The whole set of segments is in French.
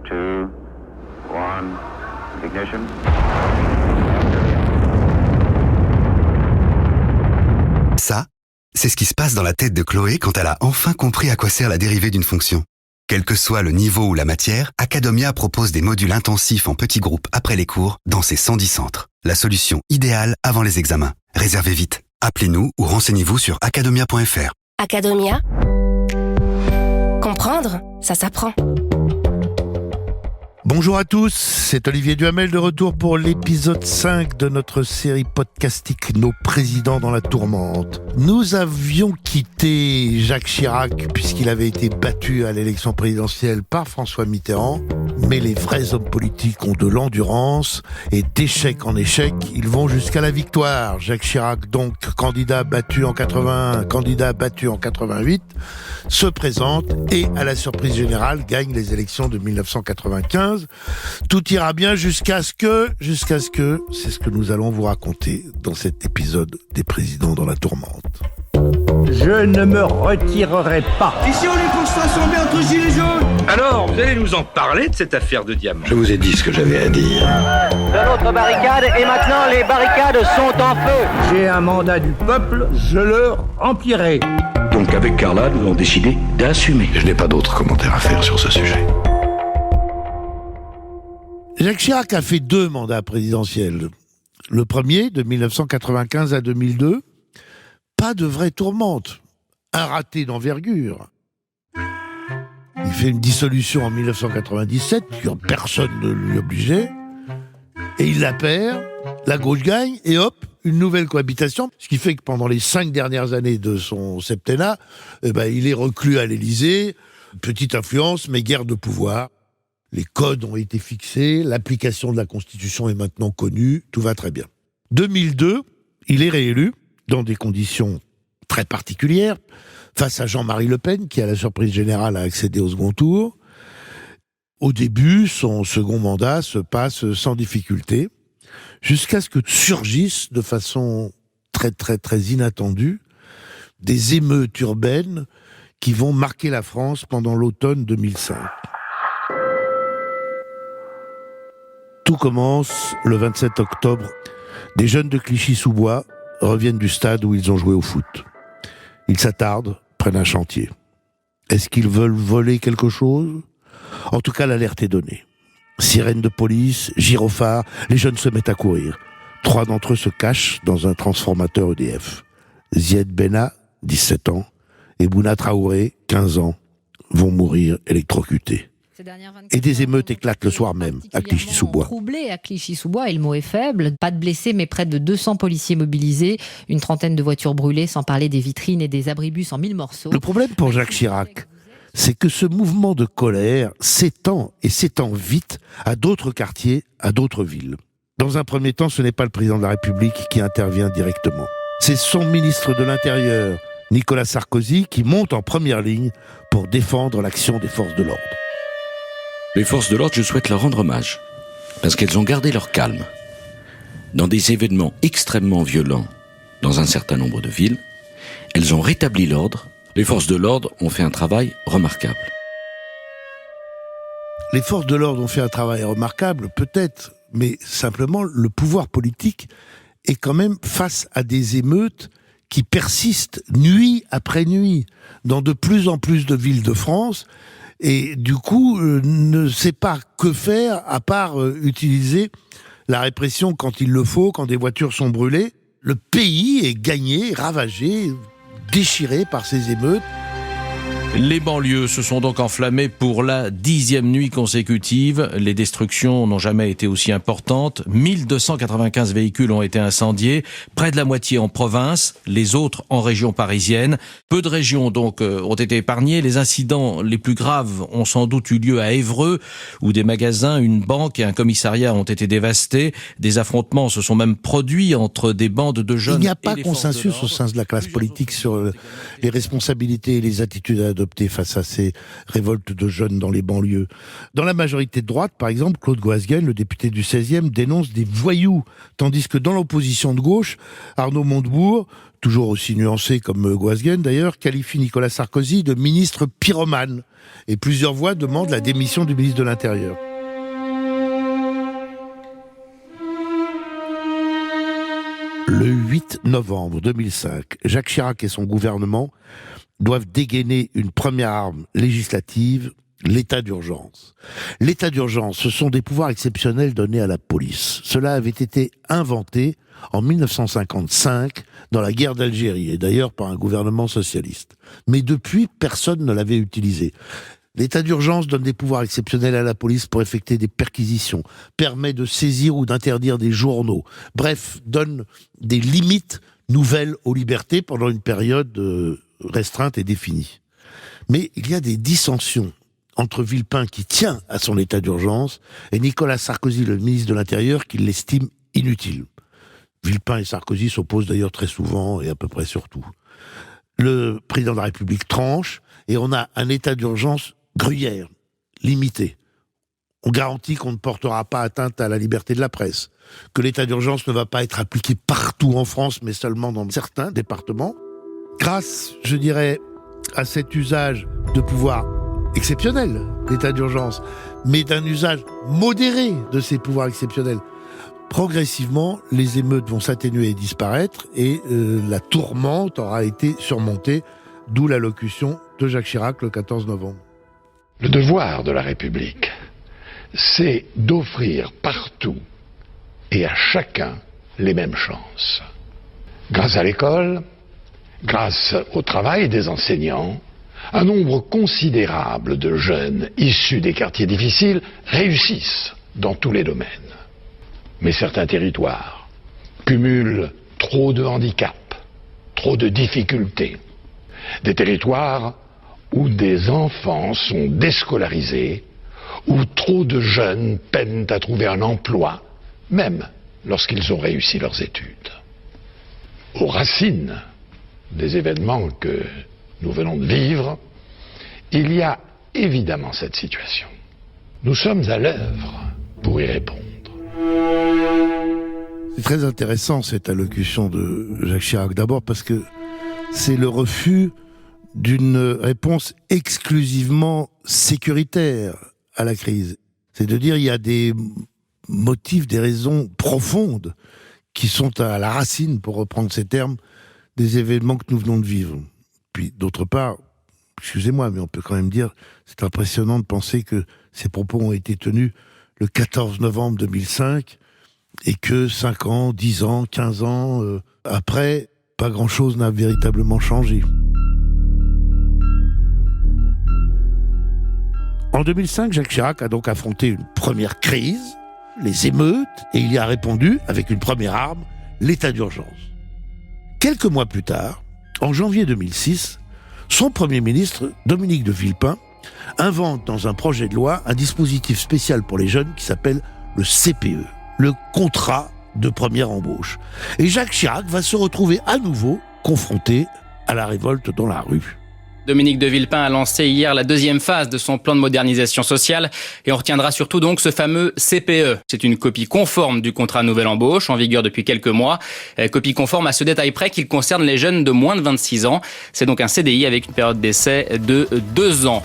2, 1, ignition. Ça, c'est ce qui se passe dans la tête de Chloé quand elle a enfin compris à quoi sert la dérivée d'une fonction. Quel que soit le niveau ou la matière, Academia propose des modules intensifs en petits groupes après les cours dans ses 110 centres. La solution idéale avant les examens. Réservez vite. Appelez-nous ou renseignez-vous sur academia.fr. Academia. Comprendre, ça s'apprend. Bonjour à tous, c'est Olivier Duhamel de retour pour l'épisode 5 de notre série podcastique Nos présidents dans la tourmente. Nous avions quitté Jacques Chirac puisqu'il avait été battu à l'élection présidentielle par François Mitterrand. Mais les vrais hommes politiques ont de l'endurance et d'échec en échec, ils vont jusqu'à la victoire. Jacques Chirac, donc candidat battu en 81, candidat battu en 88, se présente et à la surprise générale gagne les élections de 1995. Tout ira bien jusqu'à ce que, c'est ce que nous allons vous raconter dans cet épisode des présidents dans la tourmente. Je ne me retirerai pas. Ici on est pour se rassembler entre gilets jaunes. Alors, vous allez nous en parler de cette affaire de diamant? Je vous ai dit ce que j'avais à dire. De l'autre barricade, et maintenant les barricades sont en feu. J'ai un mandat du peuple, je le remplirai. Donc avec Carla, nous avons décidé d'assumer. Je n'ai pas d'autres commentaires à faire sur ce sujet. Jacques Chirac a fait 2 mandats présidentiels. Le premier, de 1995 à 2002, pas de vraie tourmente. Un raté d'envergure. Il fait une dissolution en 1997, personne ne lui obligeait, et il la perd, la gauche gagne, et hop, une nouvelle cohabitation, ce qui fait que pendant les 5 dernières années de son septennat, il est reclus à l'Élysée, petite influence, mais guerre de pouvoir. Les codes ont été fixés, l'application de la Constitution est maintenant connue, tout va très bien. 2002, il est réélu, dans des conditions très particulières, face à Jean-Marie Le Pen, qui à la surprise générale a accédé au second tour. Au début, son second mandat se passe sans difficulté, jusqu'à ce que surgissent de façon très très très inattendue des émeutes urbaines qui vont marquer la France pendant l'automne 2005. Tout commence le 27 octobre. Des jeunes de Clichy-sous-Bois reviennent du stade où ils ont joué au foot. Ils s'attardent, prennent un chantier. Est-ce qu'ils veulent voler quelque chose ? En tout cas, l'alerte est donnée. Sirène de police, gyrophare, les jeunes se mettent à courir. 3 d'entre eux se cachent dans un transformateur EDF. Zied Benna, 17 ans, et Bouna Traoré, 15 ans, vont mourir électrocutés. Et des émeutes éclatent le soir même à Clichy-sous-Bois. Troublé à Clichy-sous-Bois, et le mot est faible. Pas de blessés, mais près de 200 policiers mobilisés, une trentaine de voitures brûlées, sans parler des vitrines et des abribus en 1000 morceaux. Le problème pour Jacques Chirac, c'est que ce mouvement de colère s'étend vite à d'autres quartiers, à d'autres villes. Dans un premier temps, ce n'est pas le président de la République qui intervient directement. C'est son ministre de l'Intérieur, Nicolas Sarkozy, qui monte en première ligne pour défendre l'action des forces de l'ordre. Les forces de l'ordre, je souhaite leur rendre hommage, parce qu'elles ont gardé leur calme. Dans des événements extrêmement violents dans un certain nombre de villes, elles ont rétabli l'ordre. Les forces de l'ordre ont fait un travail remarquable. Les forces de l'ordre ont fait un travail remarquable, peut-être, mais simplement le pouvoir politique est quand même face à des émeutes qui persistent nuit après nuit dans de plus en plus de villes de France. Et du coup, ne sait pas que faire à part utiliser la répression quand il le faut, quand des voitures sont brûlées. Le pays est gagné, ravagé, déchiré par ces émeutes. Les banlieues se sont donc enflammées pour la 10e nuit consécutive. Les destructions n'ont jamais été aussi importantes. 1295 véhicules ont été incendiés, près de la moitié en province, les autres en région parisienne. Peu de régions donc ont été épargnées. Les incidents les plus graves ont sans doute eu lieu à Évreux, où des magasins, une banque et un commissariat ont été dévastés. Des affrontements se sont même produits entre des bandes de jeunes. Il n'y a pas consensus au sein de la classe politique sur les responsabilités et les attitudes à adopter. adoptées face à ces révoltes de jeunes dans les banlieues. Dans la majorité de droite, par exemple, Claude Goasguen, le député du 16e, dénonce des voyous, tandis que dans l'opposition de gauche, Arnaud Montebourg, toujours aussi nuancé comme Goasguen d'ailleurs, qualifie Nicolas Sarkozy de ministre pyromane. Et plusieurs voix demandent la démission du ministre de l'Intérieur. Le 8 novembre 2005, Jacques Chirac et son gouvernement doivent dégainer une première arme législative, l'état d'urgence. L'état d'urgence, ce sont des pouvoirs exceptionnels donnés à la police. Cela avait été inventé en 1955 dans la guerre d'Algérie, et d'ailleurs par un gouvernement socialiste. Mais depuis, personne ne l'avait utilisé. L'état d'urgence donne des pouvoirs exceptionnels à la police pour effectuer des perquisitions, permet de saisir ou d'interdire des journaux, bref, donne des limites nouvelles aux libertés pendant une période restreinte et définie. Mais il y a des dissensions entre Villepin, qui tient à son état d'urgence, et Nicolas Sarkozy, le ministre de l'Intérieur, qui l'estime inutile. Villepin et Sarkozy s'opposent d'ailleurs très souvent et à peu près surtout. Le président de la République tranche, et on a un état d'urgence gruyère, limité. On garantit qu'on ne portera pas atteinte à la liberté de la presse, que l'état d'urgence ne va pas être appliqué partout en France, mais seulement dans certains départements. Grâce, je dirais, à cet usage de pouvoir exceptionnel, l'état d'urgence, mais d'un usage modéré de ces pouvoirs exceptionnels, progressivement, les émeutes vont s'atténuer et disparaître, et la tourmente aura été surmontée, d'où l'allocution de Jacques Chirac le 14 novembre. Le devoir de la République, c'est d'offrir partout et à chacun les mêmes chances. Grâce à l'école, grâce au travail des enseignants, un nombre considérable de jeunes issus des quartiers difficiles réussissent dans tous les domaines. Mais certains territoires cumulent trop de handicaps, trop de difficultés. Des territoires où des enfants sont déscolarisés, où trop de jeunes peinent à trouver un emploi, même lorsqu'ils ont réussi leurs études. Aux racines des événements que nous venons de vivre, il y a évidemment cette situation. Nous sommes à l'œuvre pour y répondre. C'est très intéressant cette allocution de Jacques Chirac, d'abord parce que c'est le refus d'une réponse exclusivement sécuritaire à la crise. C'est de dire qu'il y a des motifs, des raisons profondes qui sont à la racine, pour reprendre ces termes, des événements que nous venons de vivre. Puis d'autre part, excusez-moi, mais on peut quand même dire, c'est impressionnant de penser que ces propos ont été tenus le 14 novembre 2005 et que 5 ans, 10 ans, 15 ans après, pas grand-chose n'a véritablement changé. En 2005, Jacques Chirac a donc affronté une première crise, les émeutes, et il y a répondu avec une première arme, l'état d'urgence. Quelques mois plus tard, en janvier 2006, son Premier ministre, Dominique de Villepin, invente dans un projet de loi un dispositif spécial pour les jeunes qui s'appelle le CPE, le contrat de première embauche. Et Jacques Chirac va se retrouver à nouveau confronté à la révolte dans la rue. Dominique de Villepin a lancé hier la deuxième phase de son plan de modernisation sociale et on retiendra surtout donc ce fameux CPE. C'est une copie conforme du contrat nouvelle embauche en vigueur depuis quelques mois. Copie conforme à ce détail près qu'il concerne les jeunes de moins de 26 ans. C'est donc un CDI avec une période d'essai de 2 ans.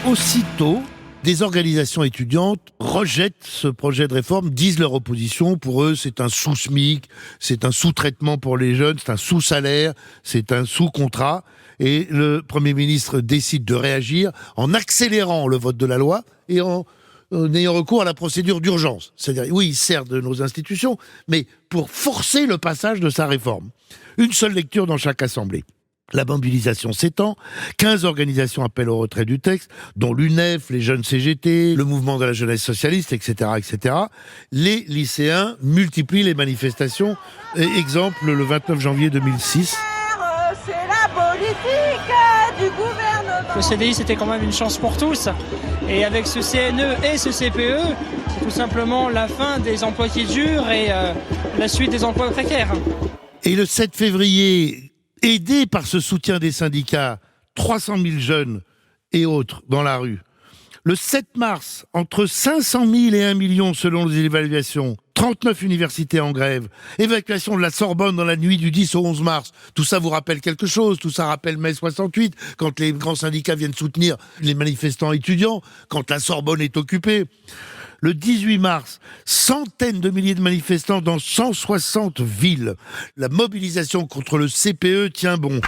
Aussitôt, des organisations étudiantes rejettent ce projet de réforme, disent leur opposition. Pour eux, c'est un sous-SMIC, c'est un sous-traitement pour les jeunes, c'est un sous-salaire, c'est un sous-contrat. Et le Premier ministre décide de réagir en accélérant le vote de la loi et en ayant recours à la procédure d'urgence. C'est-à-dire, oui, il sert de nos institutions, mais pour forcer le passage de sa réforme. Une seule lecture dans chaque assemblée. La mobilisation s'étend, 15 organisations appellent au retrait du texte, dont l'UNEF, les jeunes CGT, le mouvement de la jeunesse socialiste, etc., etc. Les lycéens multiplient les manifestations. Exemple, le 29 janvier 2006. C'est la politique du gouvernement. Le CDI, c'était quand même une chance pour tous. Et avec ce CNE et ce CPE, c'est tout simplement la fin des emplois qui durent et la suite des emplois précaires. Et le 7 février, aidé par ce soutien des syndicats, 300 000 jeunes et autres dans la rue. Le 7 mars, entre 500 000 et 1 million selon les évaluations, 39 universités en grève, évacuation de la Sorbonne dans la nuit du 10 au 11 mars. Tout ça vous rappelle quelque chose, tout ça rappelle mai 68, quand les grands syndicats viennent soutenir les manifestants étudiants, quand la Sorbonne est occupée. Le 18 mars, centaines de milliers de manifestants dans 160 villes. La mobilisation contre le CPE tient bon.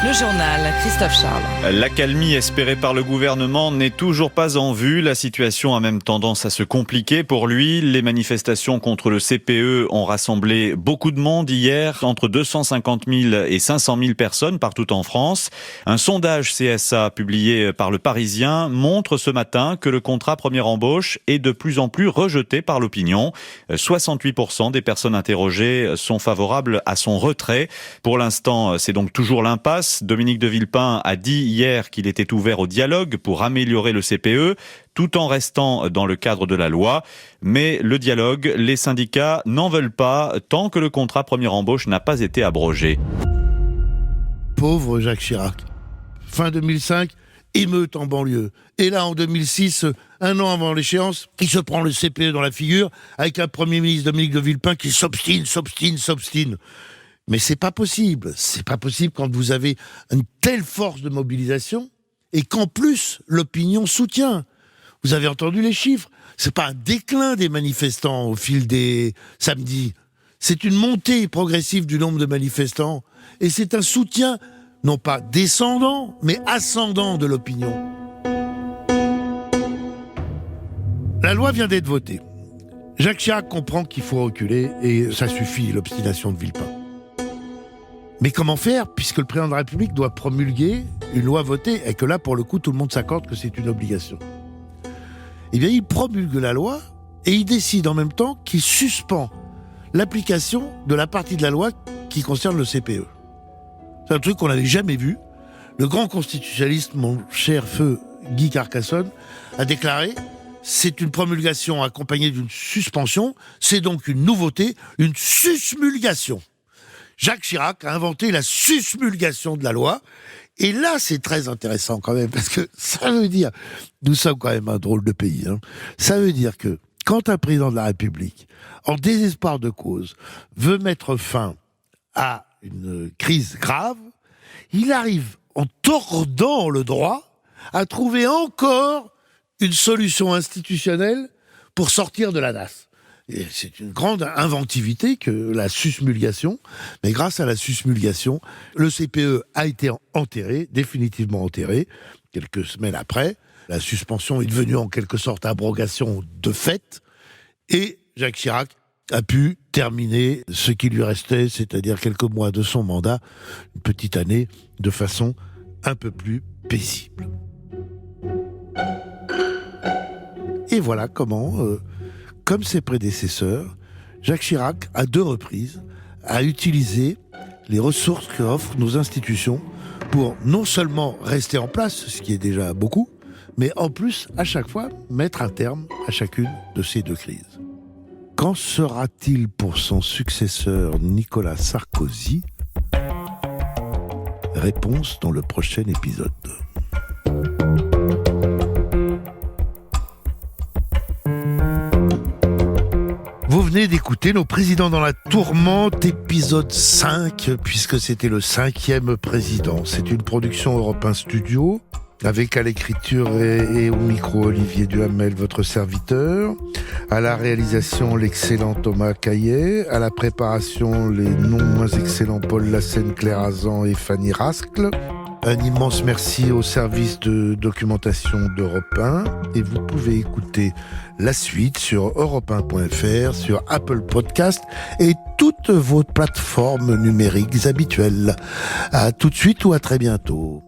Le journal, Christophe Charles. L'accalmie espérée par le gouvernement n'est toujours pas en vue. La situation a même tendance à se compliquer pour lui. Les manifestations contre le CPE ont rassemblé beaucoup de monde hier, entre 250 000 et 500 000 personnes partout en France. Un sondage CSA publié par Le Parisien montre ce matin que le contrat première embauche est de plus en plus rejeté par l'opinion. 68% des personnes interrogées sont favorables à son retrait. Pour l'instant, c'est donc toujours l'impasse. Dominique de Villepin a dit hier qu'il était ouvert au dialogue pour améliorer le CPE, tout en restant dans le cadre de la loi. Mais le dialogue, les syndicats n'en veulent pas tant que le contrat première embauche n'a pas été abrogé. Pauvre Jacques Chirac. Fin 2005, émeute en banlieue. Et là, en 2006, un an avant l'échéance, il se prend le CPE dans la figure avec un Premier ministre, Dominique de Villepin, qui s'obstine. Mais c'est pas possible. C'est pas possible quand vous avez une telle force de mobilisation et qu'en plus, l'opinion soutient. Vous avez entendu les chiffres. C'est pas un déclin des manifestants au fil des samedis. C'est une montée progressive du nombre de manifestants. Et c'est un soutien, non pas descendant, mais ascendant de l'opinion. La loi vient d'être votée. Jacques Chirac comprend qu'il faut reculer et ça suffit, l'obstination de Villepin. Mais comment faire, puisque le président de la République doit promulguer une loi votée, et que là, pour le coup, tout le monde s'accorde que c'est une obligation. Eh bien, il promulgue la loi, et il décide en même temps qu'il suspend l'application de la partie de la loi qui concerne le CPE. C'est un truc qu'on n'avait jamais vu. Le grand constitutionnaliste, mon cher feu Guy Carcassonne, a déclaré « c'est une promulgation accompagnée d'une suspension, c'est donc une nouveauté, une susmulgation ». Jacques Chirac a inventé la susmulgation de la loi. Et là, c'est très intéressant quand même, parce que ça veut dire, nous sommes quand même un drôle de pays, hein. Ça veut dire que quand un président de la République, en désespoir de cause, veut mettre fin à une crise grave, il arrive, en tordant le droit, à trouver encore une solution institutionnelle pour sortir de la nasse. Et c'est une grande inventivité que la susmulgation, mais grâce à la susmulgation, le CPE a été enterré, définitivement enterré, quelques semaines après. La suspension est devenue en quelque sorte abrogation de fait, et Jacques Chirac a pu terminer ce qui lui restait, c'est-à-dire quelques mois de son mandat, une petite année, de façon un peu plus paisible. Et voilà comment... comme ses prédécesseurs, Jacques Chirac, à 2 reprises, a utilisé les ressources qu'offrent nos institutions pour non seulement rester en place, ce qui est déjà beaucoup, mais en plus, à chaque fois, mettre un terme à chacune de ces 2 crises. Qu'en sera-t-il pour son successeur Nicolas Sarkozy ? Réponse dans le prochain épisode. Vous venez d'écouter Nos présidents dans la tourmente, épisode 5, puisque c'était le 5e président. C'est une production Europe 1 Studio, avec à l'écriture et au micro Olivier Duhamel, votre serviteur, à la réalisation l'excellent Thomas Caillet, à la préparation les non moins excellents Paul Lassène, Claire Azan et Fanny Rascle. Un immense merci au service de documentation d'Europe 1 et vous pouvez écouter la suite sur europe1.fr, sur Apple Podcast et toutes vos plateformes numériques habituelles. À tout de suite ou à très bientôt.